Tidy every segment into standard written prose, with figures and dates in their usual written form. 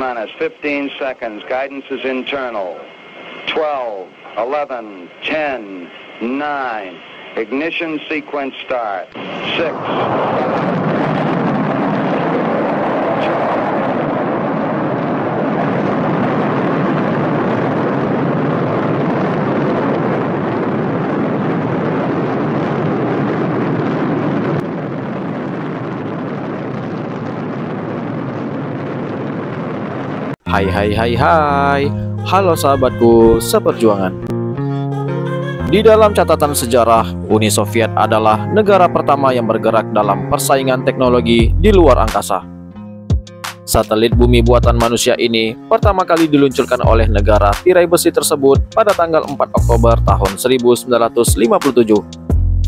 minus 15 seconds. Guidance is internal. 12, 11, 10, 9. Ignition sequence start. 6. Hai, halo sahabatku seperjuangan. Di dalam catatan sejarah, Uni Soviet adalah negara pertama yang bergerak dalam persaingan teknologi di luar angkasa. Satelit bumi buatan manusia ini pertama kali diluncurkan oleh negara tirai besi tersebut pada tanggal 4 Oktober tahun 1957.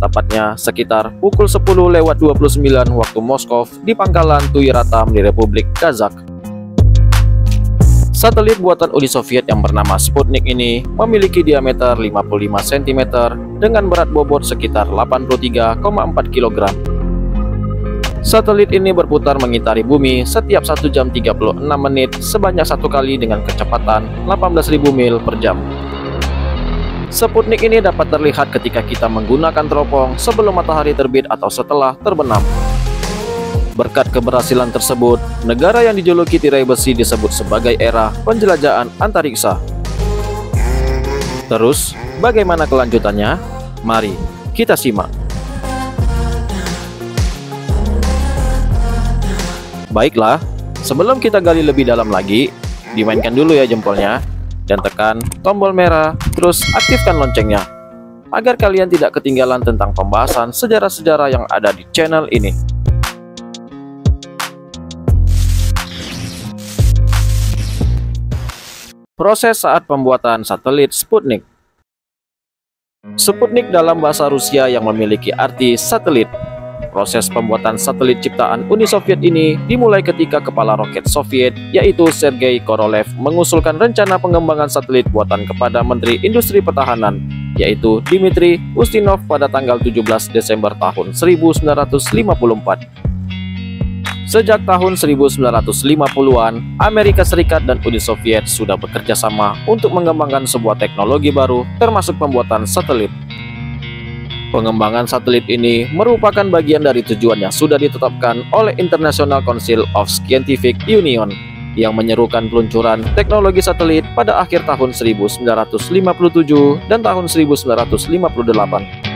Tepatnya sekitar pukul 10:29 waktu Moskow di pangkalan Tuyratam di Republik Kazakh. Satelit buatan Uni Soviet yang bernama Sputnik ini memiliki diameter 55 cm dengan berat bobot sekitar 83,4 kg. Satelit ini berputar mengitari bumi setiap 1 jam 36 menit sebanyak 1 kali dengan kecepatan 18.000 mil per jam. Sputnik ini dapat terlihat ketika kita menggunakan teropong sebelum matahari terbit atau setelah terbenam. Berkat keberhasilan tersebut, negara yang dijuluki tirai besi disebut sebagai era penjelajahan antariksa. Terus, bagaimana kelanjutannya? Mari kita simak. Baiklah, sebelum kita gali lebih dalam lagi, dimainkan dulu ya jempolnya, dan tekan tombol merah, terus aktifkan loncengnya, agar kalian tidak ketinggalan tentang pembahasan sejarah-sejarah yang ada di channel ini. Proses saat pembuatan satelit Sputnik. Sputnik dalam bahasa Rusia yang memiliki arti satelit. Proses pembuatan satelit ciptaan Uni Soviet ini dimulai ketika kepala roket Soviet, yaitu Sergei Korolev, mengusulkan rencana pengembangan satelit buatan kepada Menteri Industri Pertahanan, yaitu Dmitry Ustinov pada tanggal 17 Desember tahun 1954. Sejak tahun 1950-an, Amerika Serikat dan Uni Soviet sudah bekerja sama untuk mengembangkan sebuah teknologi baru, termasuk pembuatan satelit. Pengembangan satelit ini merupakan bagian dari tujuan yang sudah ditetapkan oleh International Council of Scientific Union, yang menyerukan peluncuran teknologi satelit pada akhir tahun 1957 dan tahun 1958.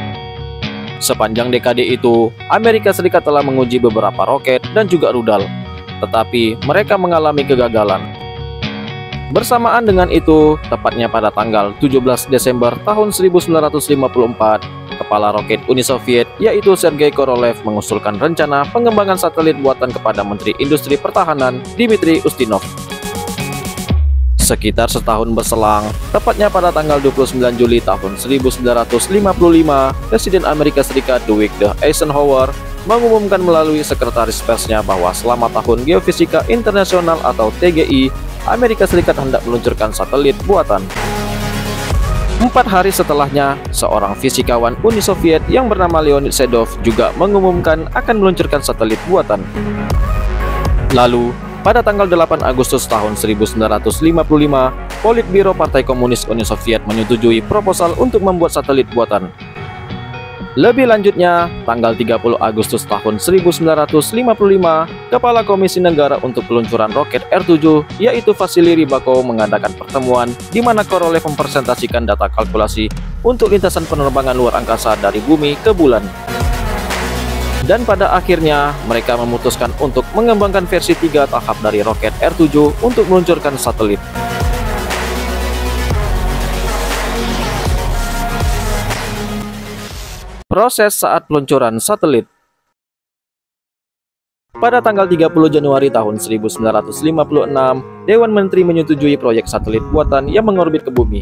Sepanjang dekade itu, Amerika Serikat telah menguji beberapa roket dan juga rudal, tetapi mereka mengalami kegagalan. Bersamaan dengan itu, tepatnya pada tanggal 17 Desember tahun 1954, kepala roket Uni Soviet, yaitu Sergei Korolev, mengusulkan rencana pengembangan satelit buatan kepada Menteri Industri Pertahanan, Dmitry Ustinov. Sekitar setahun berselang, tepatnya pada tanggal 29 Juli tahun 1955, Presiden Amerika Serikat Dwight D. Eisenhower mengumumkan melalui sekretaris persnya bahwa selama Tahun Geofisika Internasional atau TGI, Amerika Serikat hendak meluncurkan satelit buatan. 4 hari setelahnya, seorang fisikawan Uni Soviet yang bernama Leonid Sedov juga mengumumkan akan meluncurkan satelit buatan. Lalu, pada tanggal 8 Agustus tahun 1955, Politbiro Partai Komunis Uni Soviet menyetujui proposal untuk membuat satelit buatan. Lebih lanjutnya, tanggal 30 Agustus tahun 1955, Kepala Komisi Negara untuk Peluncuran Roket R-7, yaitu Vasily Rybakov, mengadakan pertemuan di mana Korolev mempresentasikan data kalkulasi untuk lintasan penerbangan luar angkasa dari bumi ke bulan. Dan pada akhirnya, mereka memutuskan untuk mengembangkan versi 3 tahap dari roket R-7 untuk meluncurkan satelit. Proses saat peluncuran satelit. Pada tanggal 30 Januari tahun 1956, Dewan Menteri menyetujui proyek satelit buatan yang mengorbit ke bumi.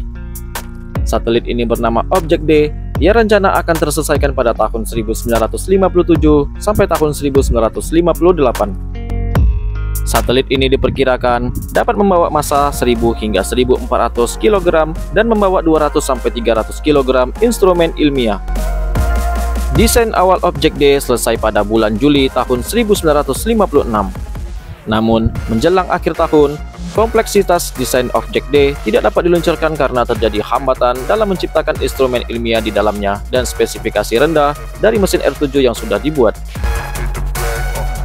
Satelit ini bernama Objek D. Ia rencana akan terselesaikan pada tahun 1957 sampai tahun 1958. Satelit ini diperkirakan dapat membawa massa 1000 hingga 1400 kg dan membawa 200 sampai 300 kg instrumen ilmiah. Desain awal Objek D selesai pada bulan Juli tahun 1956. Namun, menjelang akhir tahun, kompleksitas desain objek D tidak dapat diluncurkan karena terjadi hambatan dalam menciptakan instrumen ilmiah di dalamnya dan spesifikasi rendah dari mesin R7 yang sudah dibuat.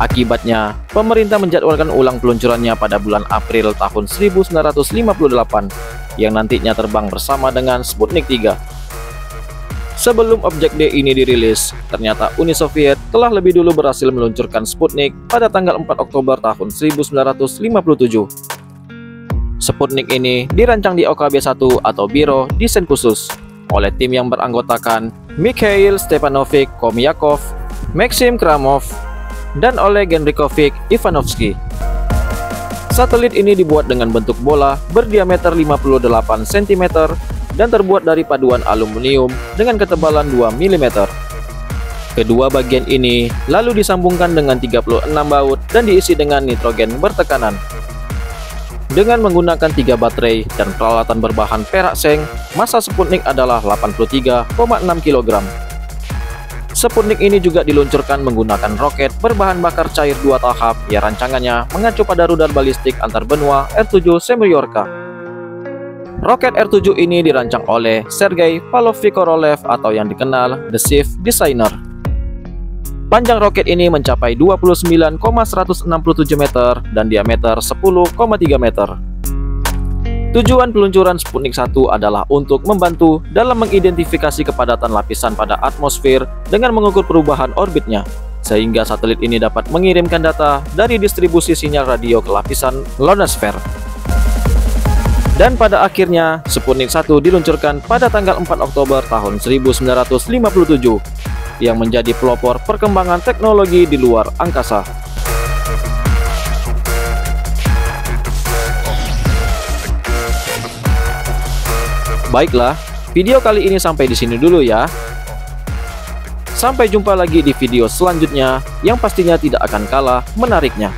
Akibatnya, pemerintah menjadwalkan ulang peluncurannya pada bulan April tahun 1958 yang nantinya terbang bersama dengan Sputnik 3. Sebelum objek D ini dirilis, ternyata Uni Soviet telah lebih dulu berhasil meluncurkan Sputnik pada tanggal 4 Oktober tahun 1957. Sputnik ini dirancang di OKB-1 atau Biro Desain Khusus oleh tim yang beranggotakan Mikhail Stepanovich Komyakov, Maxim Kramov, dan Oleg Genrikhovich Ivanovsky. Satelit ini dibuat dengan bentuk bola berdiameter 58 cm dan terbuat dari paduan aluminium dengan ketebalan 2 mm. Kedua bagian ini lalu disambungkan dengan 36 baut dan diisi dengan nitrogen bertekanan. Dengan menggunakan 3 baterai dan peralatan berbahan perak seng, massa Sputnik adalah 83,6 kg. Sputnik ini juga diluncurkan menggunakan roket berbahan bakar cair 2 tahap yang rancangannya mengacu pada rudal balistik antar benua R7 Semyorka. Roket R7 ini dirancang oleh Sergei Pavlovich Korolev atau yang dikenal The Chief Designer. Panjang roket ini mencapai 29,167 meter dan diameter 10,3 meter. Tujuan peluncuran Sputnik 1 adalah untuk membantu dalam mengidentifikasi kepadatan lapisan pada atmosfer dengan mengukur perubahan orbitnya, sehingga satelit ini dapat mengirimkan data dari distribusi sinyal radio ke lapisan ionosfer. Dan pada akhirnya, Sputnik 1 diluncurkan pada tanggal 4 Oktober tahun 1957, yang menjadi pelopor perkembangan teknologi di luar angkasa. Baiklah, video kali ini sampai di sini dulu ya. Sampai jumpa lagi di video selanjutnya yang pastinya tidak akan kalah menariknya.